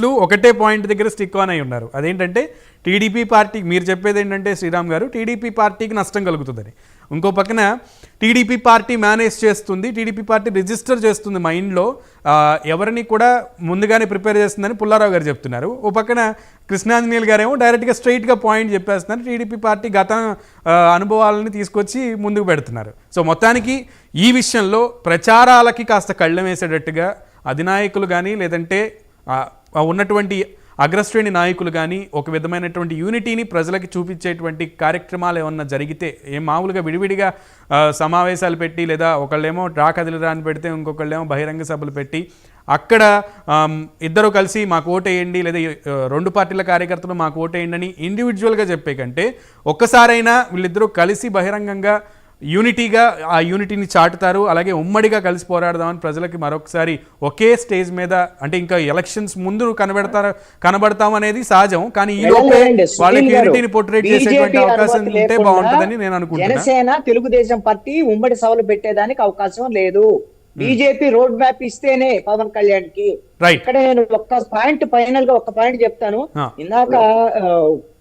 అనలిస్టులు ఒకటే పాయింట్ దగ్గర stick on అయి ఉన్నారు. అదేంటంటే టీడీపీ పార్టీ, మీరు చెప్పేది ఏంటంటే శ్రీరామ్ గారు, టీడీపీ పార్టీకి నష్టం కలుగుతుందని. ఇంకో పక్కన టీడీపీ పార్టీ మేనేజ్ చేస్తుంది, టీడీపీ పార్టీ రిజిస్టర్ చేస్తుంది మైండ్లో, ఎవరిని కూడా ముందుగానే ప్రిపేర్ చేస్తుందని పుల్లారావు గారు చెప్తున్నారు. ఓ పక్కన కృష్ణాంజనేయులు గారేమో డైరెక్ట్గా స్ట్రైట్గా పాయింట్ చెప్పేస్తున్నారు. టీడీపీ పార్టీ గత అనుభవాలని తీసుకొచ్చి ముందుకు పెడుతున్నారు. సో మొత్తానికి ఈ విషయంలో ప్రచారాలకి కాస్త కళ్ళెం వేసేటట్టుగా అధినాయకులు కానీ లేదంటే ఉన్నటువంటి అగ్రశ్రేణి నాయకులు కానీ ఒక విధమైనటువంటి యూనిటీని ప్రజలకి చూపించేటువంటి కార్యక్రమాలు ఏమన్నా జరిగితే, మామూలుగా విడివిడిగా సమావేశాలు పెట్టి లేదా ఒకళ్ళేమో డ్రా కదిలిరా అని పెడితే ఇంకొకళ్ళేమో బహిరంగ సభలు పెట్టి అక్కడ ఇద్దరు కలిసి మాకు ఓటేయండి లేదా రెండు పార్టీల కార్యకర్తలు మాకు ఓటేయండి అని ఇండివిజువల్గా చెప్పే కంటే ఒక్కసారైనా వీళ్ళిద్దరూ కలిసి బహిరంగంగా యూనిటీగా ఆ యూనిటీని చాటుతారు, అలాగే ఉమ్మడిగా కలిసి పోరాడదామని ప్రజలకి మరొకసారి ఒకే స్టేజ్ మీద, అంటే ఇంకా ఎలక్షన్స్ ముందు కనబడతాం అనేది సహజం, కానీ ఈ లోపే వాళ్ళకి యూనిటీని పోర్ట్రేట్ చేసేటువంటి అవకాశం ఉంటే బాగుంటుందని నేను అనుకుంటున్నాను. జనసేన తెలుగుదేశం పార్టీ ఉమ్మడి సభలు పెట్టేదానికి అవకాశం లేదు. బీజేపీ రోడ్ మ్యాప్ ఇస్తేనే పవన్ కళ్యాణ్ కి. ఇక్కడ నేను ఒక్క పాయింట్ ఫైనల్ గా ఒక పాయింట్ చెప్తాను. ఇందాక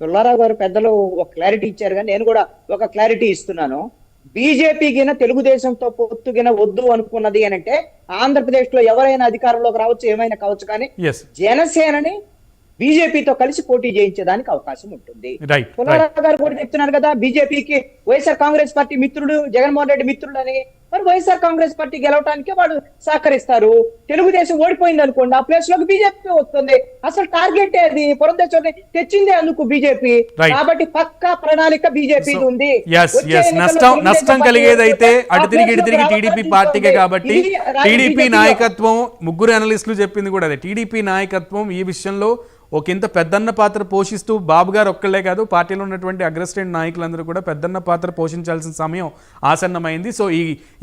పుల్లారావు గారు పెద్దలు ఒక క్లారిటీ ఇచ్చారు, కానీ నేను కూడా ఒక క్లారిటీ ఇస్తున్నాను. బీజేపీ గిన తెలుగుదేశంతో పొత్తుగిన వద్దు అనుకున్నది అని అంటే ఆంధ్రప్రదేశ్ లో ఎవరైనా అధికారంలోకి రావచ్చు, ఏమైనా కావచ్చు, కానీ జనసేనని బీజేపీతో కలిసి పోటీ చేయించేదానికి అవకాశం ఉంటుంది. పుల్లారావు గారు కూడా చెప్తున్నారు కదా, బీజేపీకి వైఎస్ఆర్ కాంగ్రెస్ పార్టీ మిత్రుడు, జగన్మోహన్ రెడ్డి మిత్రుడు అని. మరి వైఎస్ఆర్ కాంగ్రెస్ పార్టీ గెలవడానికి వాళ్ళు సహకరిస్తారు. తెలుగుదేశం ఓడిపోయింది అనుకోండి, ఆ ప్లేస్ లోకి బీజేపీ వస్తుంది. అసలు టార్గెట్ అది పురంధేశ్వరిని తెచ్చిందే అందుకు బీజేపీ. కాబట్టి పక్కా ప్రణాళిక బీజేపీ ఉంది. నష్టం కలిగేదైతే అటు తిరిగి ఇటు తిరిగి టీడీపీ పార్టీకే. కాబట్టి టీడీపీ నాయకత్వం, ముగ్గురు అనలిస్టులు చెప్పింది కూడా అదే, టీడీపీ నాయకత్వం ఈ విషయంలో ఒకంత పెద్దన్న పాత్ర పోషిస్తూ, బాబు గారు ఒక్కళ్ళే కాదు పార్టీలో ఉన్నటువంటి అగ్రశ్రేణి నాయకులందరూ కూడా పెద్దన్న పాత్ర పోషించాల్సిన సమయం ఆసన్నమైంది. సో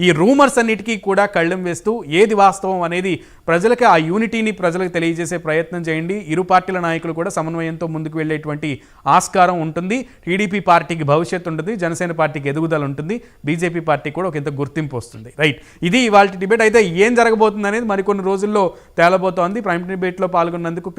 ఈ రూమర్స్ అన్నిటికీ కూడా కళ్ళెం వేస్తూ ఏది వాస్తవం అనేది ప్రజలకి, ఆ యూనిటీని ప్రజలకు తెలియజేసే ప్రయత్నం చేయండి. ఇరు పార్టీల నాయకులు కూడా సమన్వయంతో ముందుకు వెళ్ళేటువంటి ఆస్కారం ఉంటుంది. టీడీపీ పార్టీకి భవిష్యత్తు ఉంటుంది, జనసేన పార్టీకి ఎదుగుదల ఉంటుంది, బీజేపీ పార్టీ కూడా ఒకంత గుర్తింపు వస్తుంది. రైట్, ఇది ఇవాళ డిబేట్. అయితే ఏం జరగబోతుంది అనేది మరికొన్ని రోజుల్లో తేలబోతోంది. ప్రైమ్ డిబేట్లో పాల్గొన్నందుకు